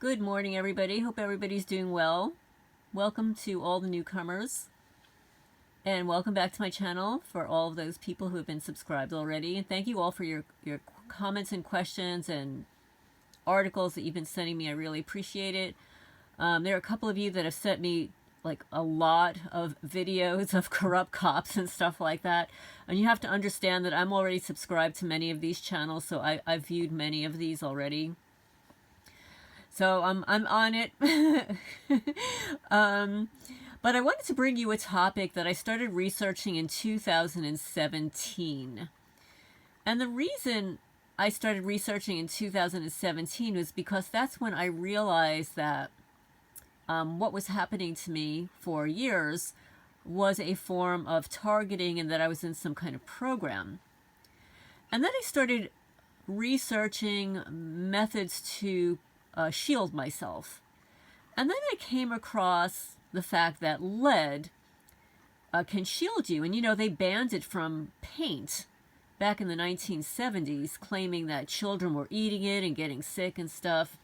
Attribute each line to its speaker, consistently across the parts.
Speaker 1: Good morning, everybody. Hope everybody's doing well. Welcome to all the newcomers. And welcome back to my channel for all of those people who have been subscribed already. And thank you all for your comments and questions and articles that you've been sending me. I really appreciate it. There are a couple of you that have sent me like a lot of videos of corrupt cops and stuff like that. And you have to understand that I'm already subscribed to many of these channels, so I've viewed many of these already. So I'm on it. But I wanted to bring you a topic that I started researching in 2017. And the reason I started researching in 2017 was because that's when I realized that what was happening to me for years was a form of targeting and that I was in some kind of program. And then I started researching methods to shield myself. And then I came across the fact that lead can shield you. And you know, they banned it from paint back in the 1970s, claiming that children were eating it and getting sick and stuff.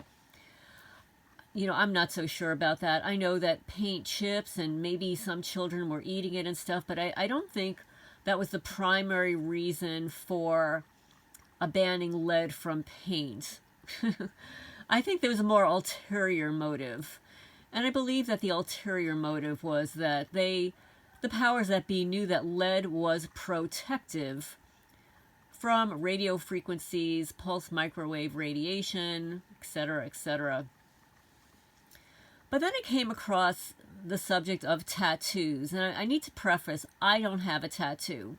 Speaker 1: You know, I'm not so sure about that. I know that paint chips and maybe some children were eating it and stuff, but I don't think that was the primary reason for banning lead from paint. I think there was a more ulterior motive. And I believe that the ulterior motive was that the powers that be knew that lead was protective from radio frequencies, pulse microwave radiation, etc., etc. But then I came across the subject of tattoos. And I need to preface, I don't have a tattoo.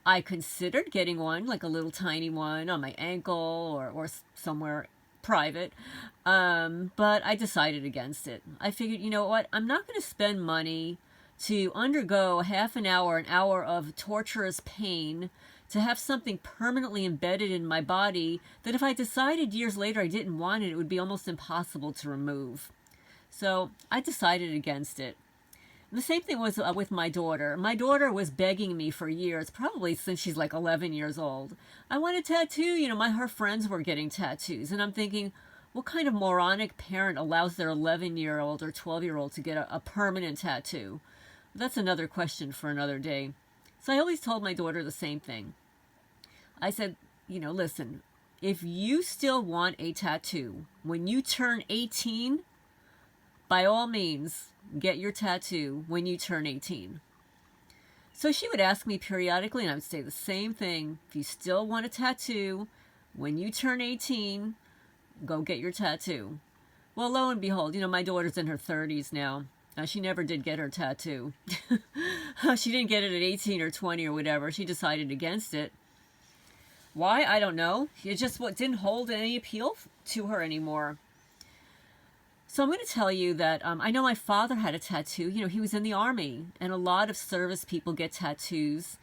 Speaker 1: I considered getting one, like a little tiny one on my ankle or somewhere private, but I decided against it. I figured, you know what, I'm not going to spend money to undergo half an hour of torturous pain to have something permanently embedded in my body that if I decided years later I didn't want it, it would be almost impossible to remove. So I decided against it. The same thing was with my daughter. My daughter was begging me for years, probably since she's like 11 years old. I want a tattoo. You know, her friends were getting tattoos. And I'm thinking, what kind of moronic parent allows their 11-year-old or 12-year-old to get a permanent tattoo? That's another question for another day. So I always told my daughter the same thing. I said, you know, listen, if you still want a tattoo, when you turn 18, by all means, get your tattoo when you turn 18. So she would ask me periodically, and I would say the same thing. If you still want a tattoo, when you turn 18, go get your tattoo. Well, lo and behold, you know, my daughter's in her 30s now. She never did get her tattoo. She didn't get it at 18 or 20 or whatever. She decided against it. Why? I don't know. It just didn't hold any appeal to her anymore. So I'm going to tell you that I know my father had a tattoo. You know, he was in the Army, and a lot of service people get tattoos.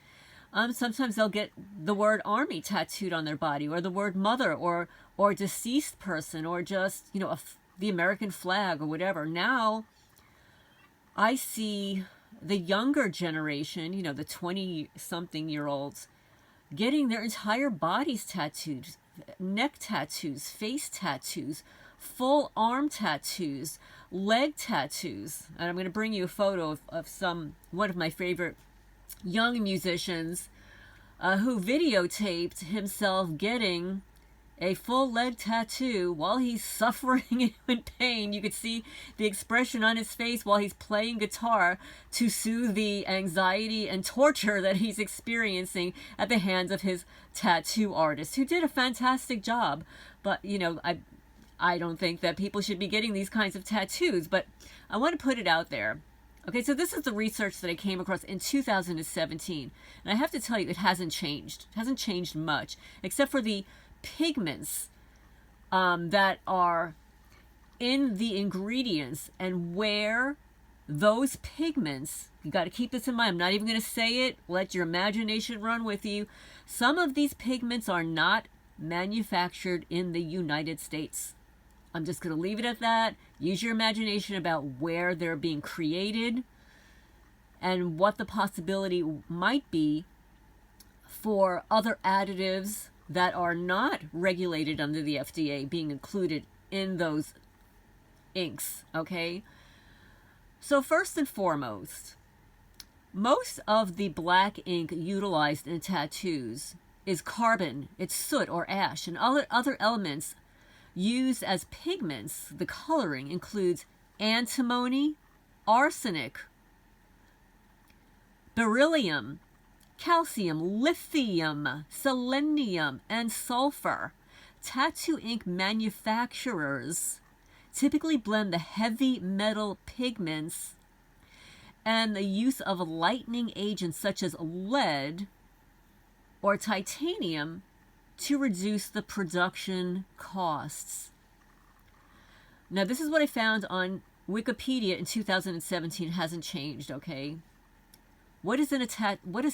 Speaker 1: Sometimes they'll get the word Army tattooed on their body, or the word mother, or deceased person, or just, you know, the American flag or whatever. Now, I see the younger generation, you know, the 20-something-year-olds, getting their entire bodies tattooed, neck tattoos, face tattoos, full arm tattoos, leg tattoos. And I'm going to bring you a photo of one of my favorite young musicians who videotaped himself getting a full leg tattoo while he's suffering in pain. You could see the expression on his face while he's playing guitar to soothe the anxiety and torture that he's experiencing at the hands of his tattoo artist, who did a fantastic job. But, you know, I don't think that people should be getting these kinds of tattoos, but I want to put it out there. Okay, so this is the research that I came across in 2017. And I have to tell you, it hasn't changed. It hasn't changed much, except for the pigments that are in the ingredients and where those pigments, you got to keep this in mind. I'm not even going to say it. Let your imagination run with you. Some of these pigments are not manufactured in the United States. I'm just going to leave it at that. Use your imagination about where they're being created and what the possibility might be for other additives that are not regulated under the FDA being included in those inks, okay? So first and foremost, most of the black ink utilized in tattoos is carbon, it's soot or ash, and other elements used as pigments. The coloring includes antimony, arsenic, beryllium, calcium, lithium, selenium, and sulfur. Tattoo ink manufacturers typically blend the heavy metal pigments and the use of lightening agents such as lead or titanium to reduce the production costs. Now, this is what I found on Wikipedia in 2017. It hasn't changed, okay? What is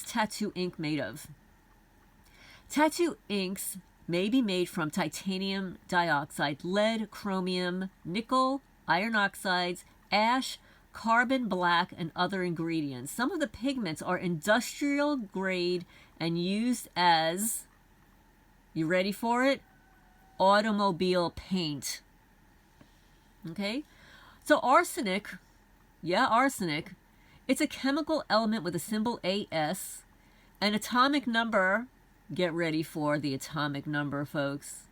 Speaker 1: tattoo ink made of? Tattoo inks may be made from titanium dioxide, lead, chromium, nickel, iron oxides, ash, carbon black, and other ingredients. Some of the pigments are industrial grade and used as, you ready for it? Automobile paint. Okay? So arsenic, arsenic, it's a chemical element with a symbol AS, an atomic number. Get ready for the atomic number, folks.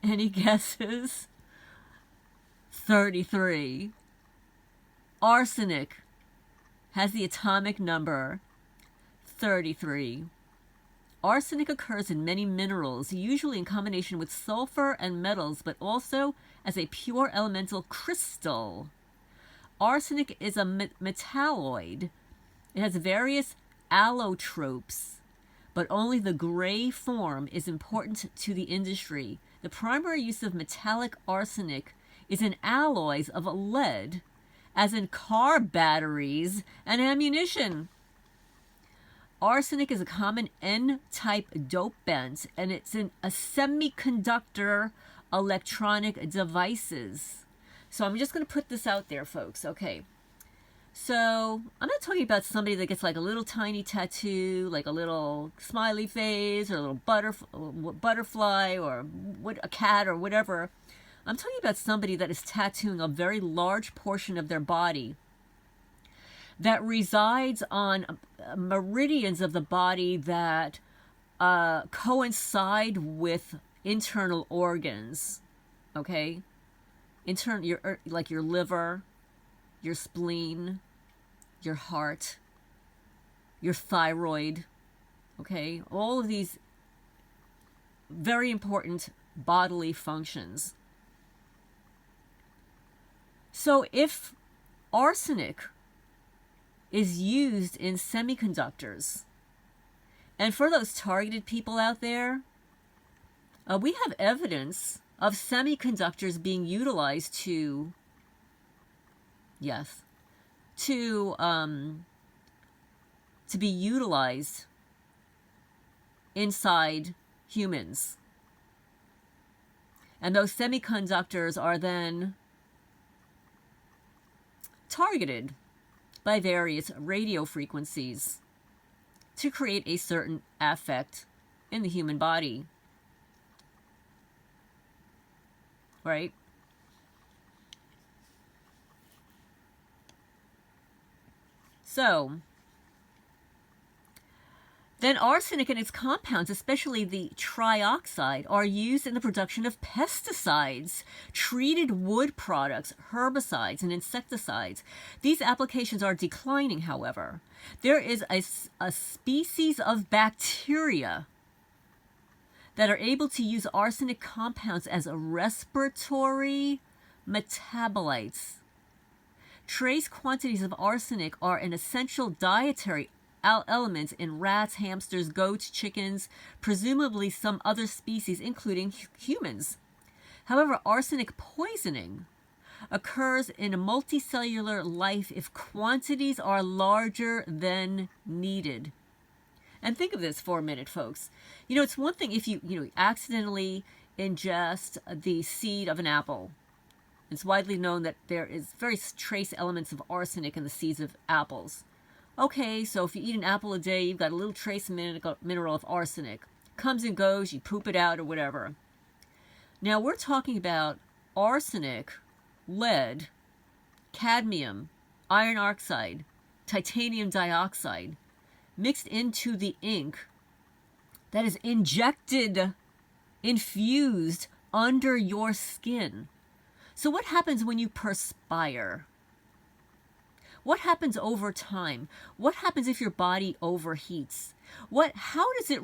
Speaker 1: Any guesses? 33. Arsenic has the atomic number 33. Arsenic occurs in many minerals, usually in combination with sulfur and metals, but also as a pure elemental crystal. Arsenic is a metalloid. It has various allotropes, but only the gray form is important to the industry. The primary use of metallic arsenic is in alloys of lead, as in car batteries and ammunition. Arsenic is a common N-type dopant, and it's in a semiconductor electronic devices. So I'm just going to put this out there, folks. Okay. So I'm not talking about somebody that gets like a little tiny tattoo, like a little smiley face or a little butterfly or a cat or whatever. I'm talking about somebody that is tattooing a very large portion of their body that resides on meridians of the body that coincide with internal organs, okay? Like your liver, your spleen, your heart, your thyroid, okay? All of these very important bodily functions. So if arsenic is used in semiconductors, and for those targeted people out there, we have evidence of semiconductors being utilized to be utilized inside humans. And those semiconductors are then targeted by various radio frequencies to create a certain affect in the human body. Right? So, then arsenic and its compounds, especially the trioxide, are used in the production of pesticides, treated wood products, herbicides, and insecticides. These applications are declining, however. There is a species of bacteria that are able to use arsenic compounds as respiratory metabolites. Trace quantities of arsenic are an essential dietary element in rats, hamsters, goats, chickens, presumably some other species, including humans. However, arsenic poisoning occurs in a multicellular life if quantities are larger than needed. And think of this for a minute, folks. You know, it's one thing if you accidentally ingest the seed of an apple. It's widely known that there is very trace elements of arsenic in the seeds of apples. Okay, so if you eat an apple a day, you've got a little trace mineral of arsenic. comes and goes, you poop it out or whatever. Now we're talking about arsenic, lead, cadmium, iron oxide, titanium dioxide mixed into the ink that is injected, infused under your skin. So what happens when you perspire? What happens over time? What happens if your body overheats? How does it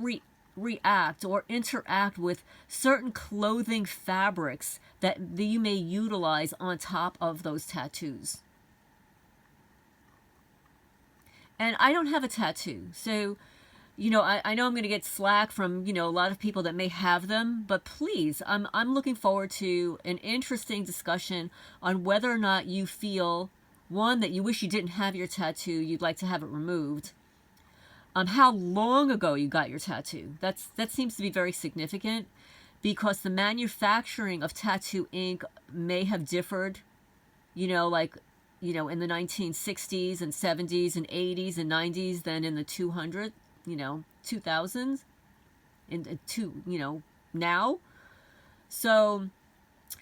Speaker 1: react or interact with certain clothing fabrics that you may utilize on top of those tattoos? And I don't have a tattoo, so I know I'm going to get slack from a lot of people that may have them, but please, I'm looking forward to an interesting discussion on whether or not you feel, one, that you wish you didn't have your tattoo, you'd like to have it removed. How long ago you got your tattoo. That seems to be very significant, because the manufacturing of tattoo ink may have differed, in the 1960s and 70s and 80s and 90s than in the 2000s now. So,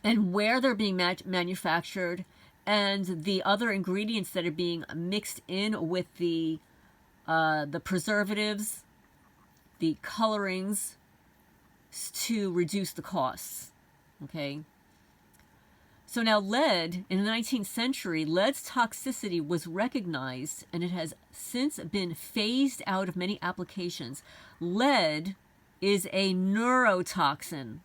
Speaker 1: and where they're being manufactured, and the other ingredients that are being mixed in with the preservatives, the colorings, to reduce the costs. Okay. So now lead, in the 19th century, lead's toxicity was recognized, and it has since been phased out of many applications. Lead is a neurotoxin.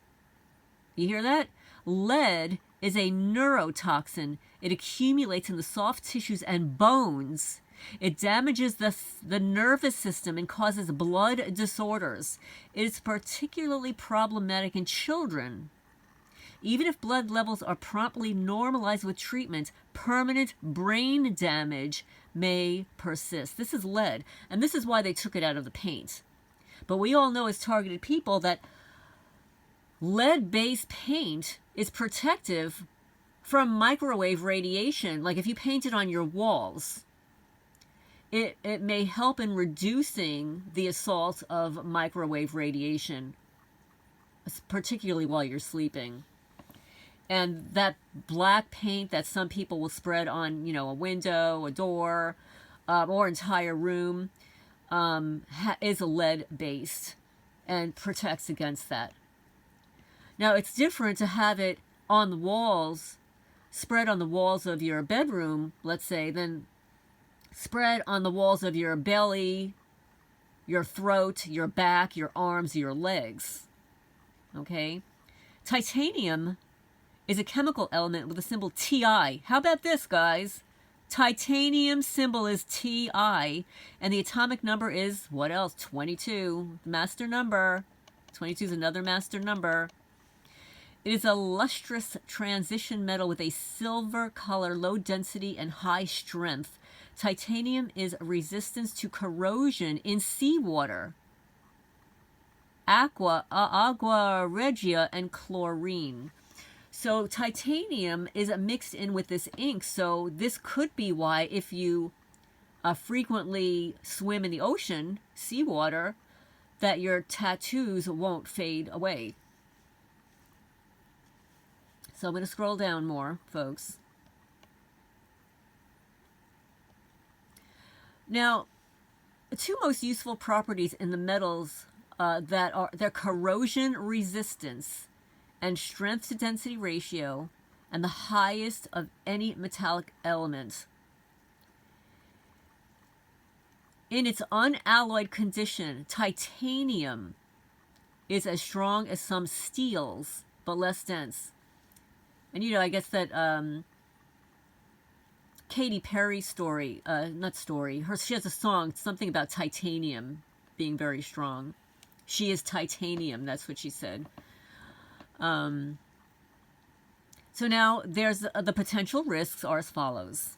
Speaker 1: You hear that? Lead is a neurotoxin. It accumulates in the soft tissues and bones. It damages the nervous system and causes blood disorders. It is particularly problematic in children. Even if blood levels are promptly normalized with treatment, permanent brain damage may persist. This is lead, and this is why they took it out of the paint. But we all know as targeted people that lead-based paint is protective from microwave radiation. Like if you paint it on your walls, it may help in reducing the assault of microwave radiation, particularly while you're sleeping. And that black paint that some people will spread on, a window, a door, or entire room, is lead-based and protects against that. Now, it's different to have it on the walls, spread on the walls of your bedroom, let's say, than spread on the walls of your belly, your throat, your back, your arms, your legs. Okay? Titanium is a chemical element with the symbol Ti. How about this, guys? Titanium symbol is Ti, and the atomic number is, what else? 22. Master number. 22 is another master number. It is a lustrous transition metal with a silver color, low density, and high strength. Titanium is resistant to corrosion in seawater, agua regia, and chlorine. So titanium is mixed in with this ink. So this could be why, if you frequently swim in the ocean, seawater, that your tattoos won't fade away. So I'm going to scroll down more, folks. Now, the two most useful properties in the metals that are their corrosion resistance and strength to density ratio, and the highest of any metallic element. In its unalloyed condition, titanium is as strong as some steels, but less dense. And I guess that Katy Perry she has a song, something about titanium being very strong. She is titanium, that's what she said. So now there's the potential risks are as follows.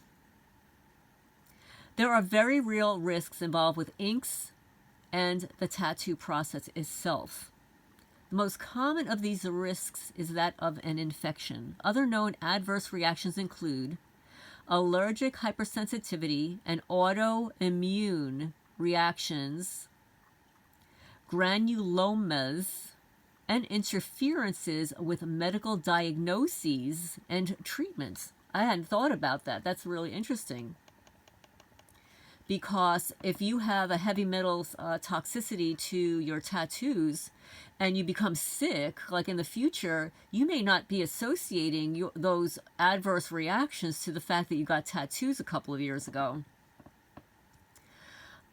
Speaker 1: There are very real risks involved with inks and the tattoo process itself. The most common of these risks is that of an infection. Other known adverse reactions include allergic hypersensitivity and autoimmune reactions, granulomas, and interferences with medical diagnoses and treatments. I hadn't thought about that. That's really interesting. Because if you have a heavy metals toxicity to your tattoos and you become sick, like in the future, you may not be associating those adverse reactions to the fact that you got tattoos a couple of years ago.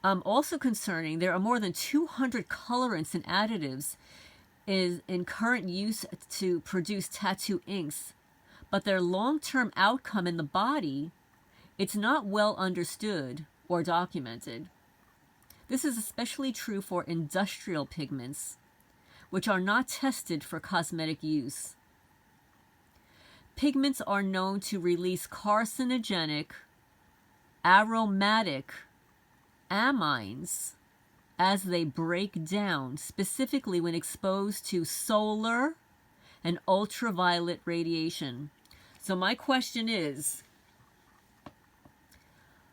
Speaker 1: Also concerning, there are more than 200 colorants and additives in current use to produce tattoo inks, but their long-term outcome in the body, it's not well understood or documented. This is especially true for industrial pigments, which are not tested for cosmetic use. Pigments are known to release carcinogenic, aromatic amines as they break down, specifically when exposed to solar and ultraviolet radiation. So my question is,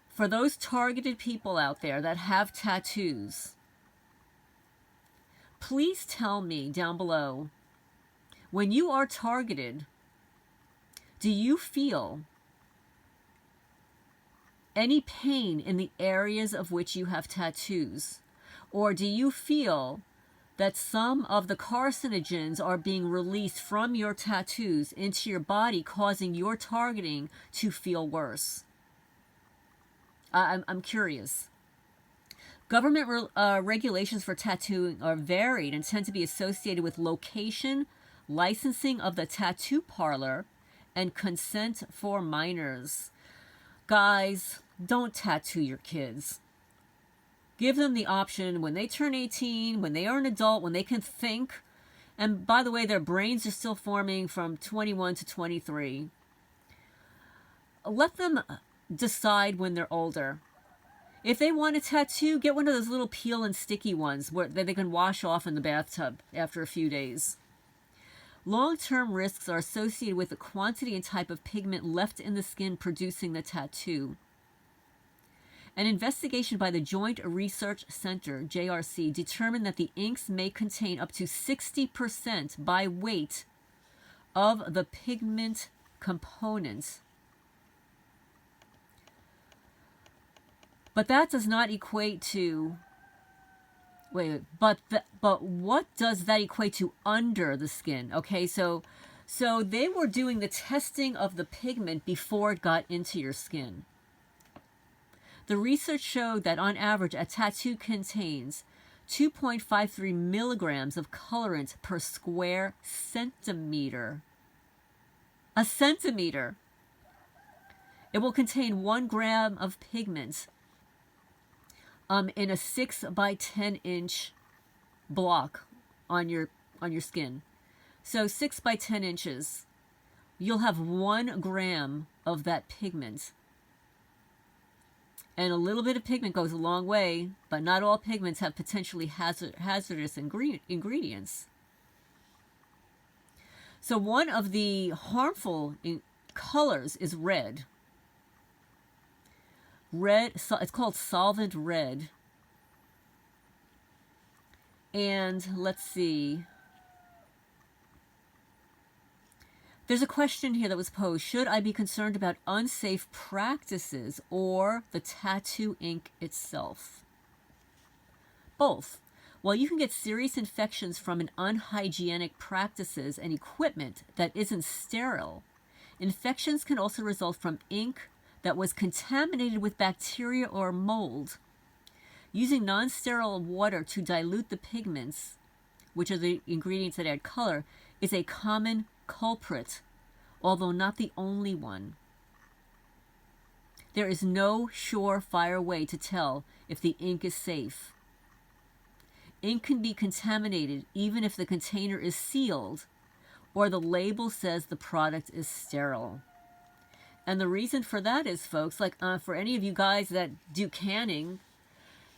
Speaker 1: for those targeted people out there that have tattoos, please tell me down below, when you are targeted, do you feel any pain in the areas of which you have tattoos? Or do you feel that some of the carcinogens are being released from your tattoos into your body, causing your targeting to feel worse? I'm curious. Government regulations for tattooing are varied and tend to be associated with location, licensing of the tattoo parlor, and consent for minors. Guys, don't tattoo your kids. Give them the option when they turn 18, when they are an adult, when they can think. And by the way, their brains are still forming from 21 to 23. Let them decide when they're older. If they want a tattoo, get one of those little peel and sticky ones that they can wash off in the bathtub after a few days. Long-term risks are associated with the quantity and type of pigment left in the skin producing the tattoo. An investigation by the Joint Research Center, JRC, determined that the inks may contain up to 60% by weight of the pigment components. But that does not equate to, but what does that equate to under the skin? Okay, so they were doing the testing of the pigment before it got into your skin. The research showed that on average, a tattoo contains 2.53 milligrams of colorant per square centimeter. A centimeter. It will contain 1 gram of pigment in a 6 by 10 inch block on your skin. So 6 by 10 inches, you'll have 1 gram of that pigment. And a little bit of pigment goes a long way, but not all pigments have potentially hazardous ingredients. So one of the harmful colors is red. Red, it's called solvent red. And let's see. There's a question here that was posed. Should I be concerned about unsafe practices or the tattoo ink itself? Both. While you can get serious infections from an unhygienic practices and equipment that isn't sterile, infections can also result from ink that was contaminated with bacteria or mold. Using non-sterile water to dilute the pigments, which are the ingredients that add color, is a common culprit, although not the only one. There is no surefire way to tell if the ink is safe. Ink can be contaminated even if the container is sealed or the label says the product is sterile. And the reason for that is, folks, like for any of you guys that do canning,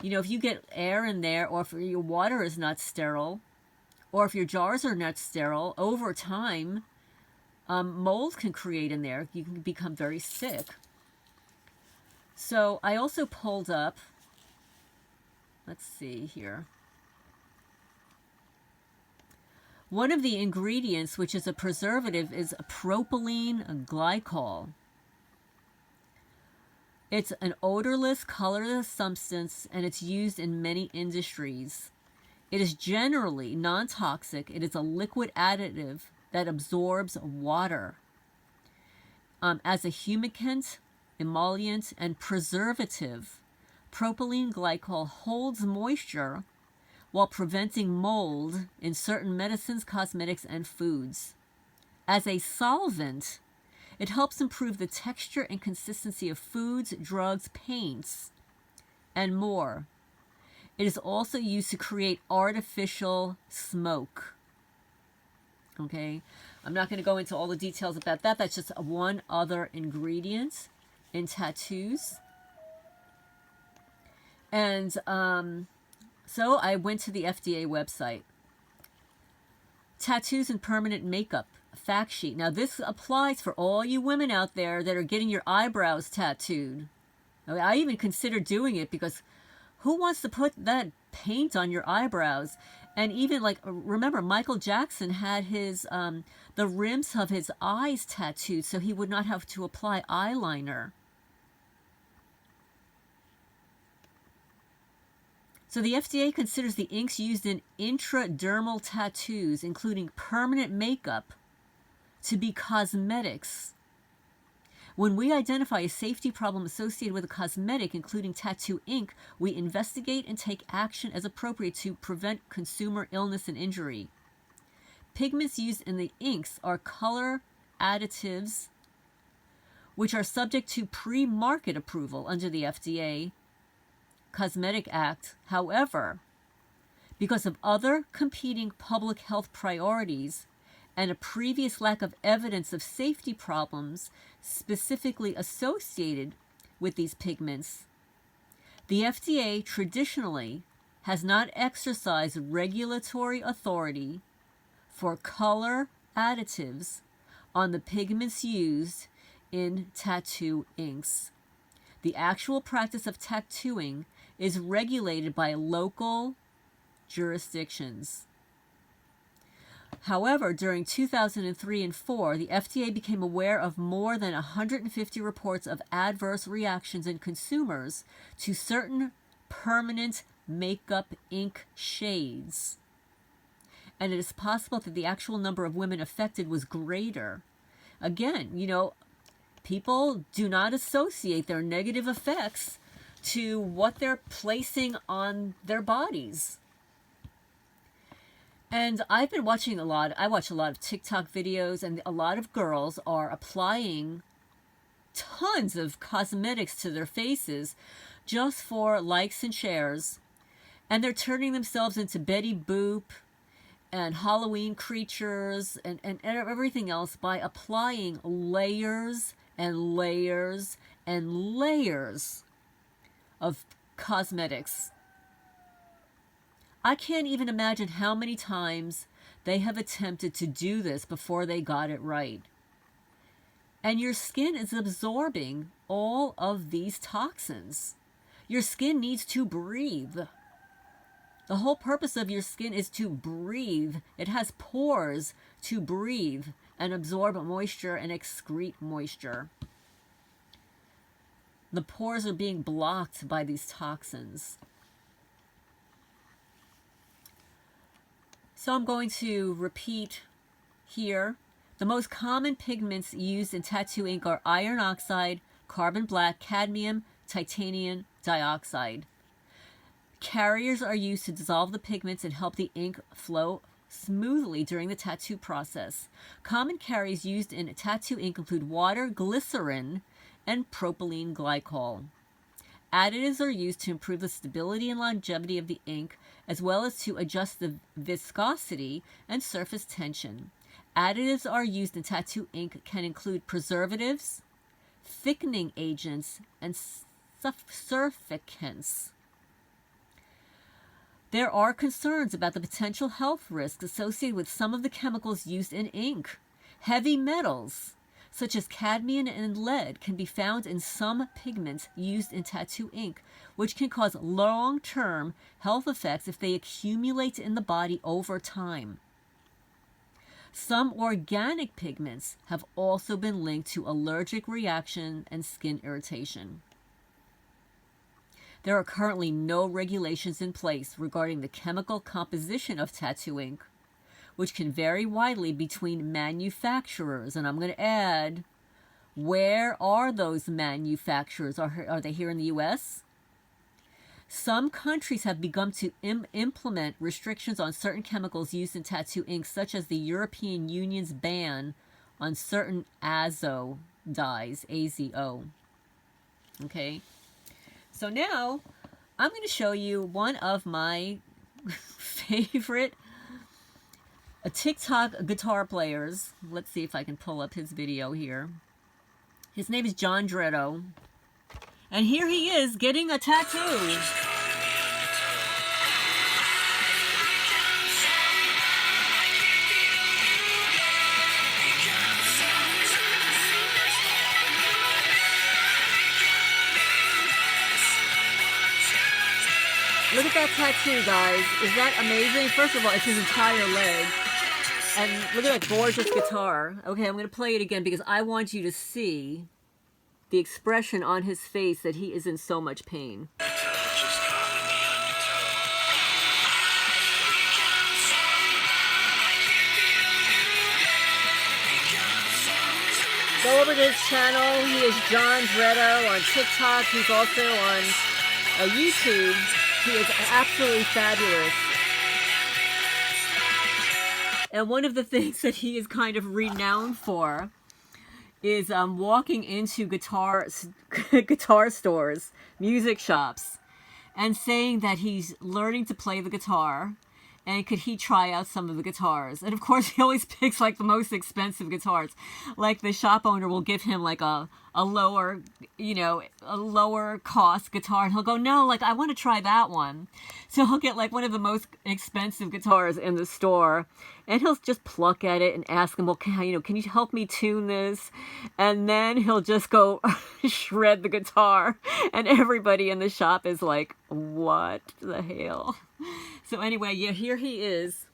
Speaker 1: you know, if you get air in there, or if your water is not sterile, or if your jars are not sterile, over time, mold can create in there. You can become very sick. So I also pulled up, let's see here. One of the ingredients, which is a preservative, is propylene glycol. It's an odorless, colorless substance, and it's used in many industries. It is generally non-toxic. It is a liquid additive that absorbs water. As a humectant, emollient, and preservative, propylene glycol holds moisture while preventing mold in certain medicines, cosmetics, and foods. As a solvent, it helps improve the texture and consistency of foods, drugs, paints, and more. It is also used to create artificial smoke. Okay, I'm not going to go into all the details about that. That's just one other ingredient in tattoos. And so I went to the FDA website. Tattoos and permanent makeup fact sheet. Now this applies for all you women out there that are getting your eyebrows tattooed. I even considered doing it because who wants to put that paint on your eyebrows? And even like, remember Michael Jackson had his the rims of his eyes tattooed so he would not have to apply eyeliner. So the FDA considers the inks used in intradermal tattoos, including permanent makeup, to be cosmetics. When we identify a safety problem associated with a cosmetic, including tattoo ink, we investigate and take action as appropriate to prevent consumer illness and injury. Pigments used in the inks are color additives, which are subject to pre-market approval under the FDA Cosmetic Act. However, because of other competing public health priorities and a previous lack of evidence of safety problems specifically associated with these pigments, the FDA traditionally has not exercised regulatory authority for color additives on the pigments used in tattoo inks. The actual practice of tattooing is regulated by local jurisdictions. However, during 2003 and 4, the FDA became aware of more than 150 reports of adverse reactions in consumers to certain permanent makeup ink shades. And it is possible that the actual number of women affected was greater. Again, people do not associate their negative effects to what they're placing on their bodies. And I've been watching I watch a lot of TikTok videos, and a lot of girls are applying tons of cosmetics to their faces just for likes and shares. And they're turning themselves into Betty Boop and Halloween creatures and everything else by applying layers and layers and layers of cosmetics. I can't even imagine how many times they have attempted to do this before they got it right. And your skin is absorbing all of these toxins. Your skin needs to breathe. The whole purpose of your skin is to breathe. It has pores to breathe and absorb moisture and excrete moisture. The pores are being blocked by these toxins. So I'm going to repeat here. The most common pigments used in tattoo ink are iron oxide, carbon black, cadmium, titanium dioxide. Carriers are used to dissolve the pigments and help the ink flow smoothly during the tattoo process. Common carriers used in tattoo ink include water, glycerin, and propylene glycol. Additives are used to improve the stability and longevity of the ink, as well as to adjust the viscosity and surface tension. Additives are used in tattoo ink can include preservatives, thickening agents, and surfactants. There are concerns about the potential health risks associated with some of the chemicals used in ink. Heavy metals, such as cadmium and lead, can be found in some pigments used in tattoo ink, which can cause long-term health effects if they accumulate in the body over time. Some organic pigments have also been linked to allergic reaction and skin irritation. There are currently no regulations in place regarding the chemical composition of tattoo ink, which can vary widely between manufacturers. And I'm going to add, where are those manufacturers? Are they here in the U.S.? Some countries have begun to implement restrictions on certain chemicals used in tattoo ink, such as the European Union's ban on certain azo dyes, AZO. Okay, so now I'm going to show you one of my favorite TikTok guitar players. Let's see if I can pull up his video here. His name is John Dretto. And here he is getting a tattoo. Look at that tattoo, guys. Is that amazing? First of all, it's his entire leg. And look at that gorgeous guitar. Okay, I'm going to play it again because I want you to see the expression on his face that he is in so much pain. Go over to his channel. He is John Dretto on TikTok. He's also on YouTube. He is absolutely fabulous. And one of the things that he is kind of renowned for is walking into guitar stores, music shops, and saying that he's learning to play the guitar, and could he try out some of the guitars. And of course he always picks like the most expensive guitars. Like the shop owner will give him like a lower, a lower cost guitar, and he'll go, no, like I want to try that one. So he'll get like one of the most expensive guitars in the store, and he'll just pluck at it and ask him, well, can you help me tune this? And then he'll just go shred the guitar, and everybody in the shop is like, what the hell? So anyway, yeah, here he is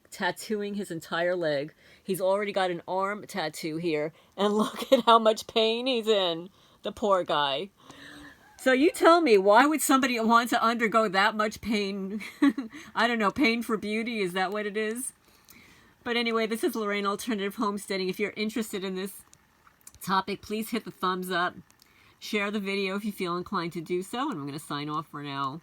Speaker 1: tattooing his entire leg. He's already got an arm tattoo here, and look at how much pain he's in, the poor guy. So you tell me, why would somebody want to undergo that much pain? I don't know, pain for beauty, is that what it is? But anyway, this is Lorraine Alternative Homesteading. If you're interested in this topic, please hit the thumbs up. Share the video if you feel inclined to do so, and I'm going to sign off for now.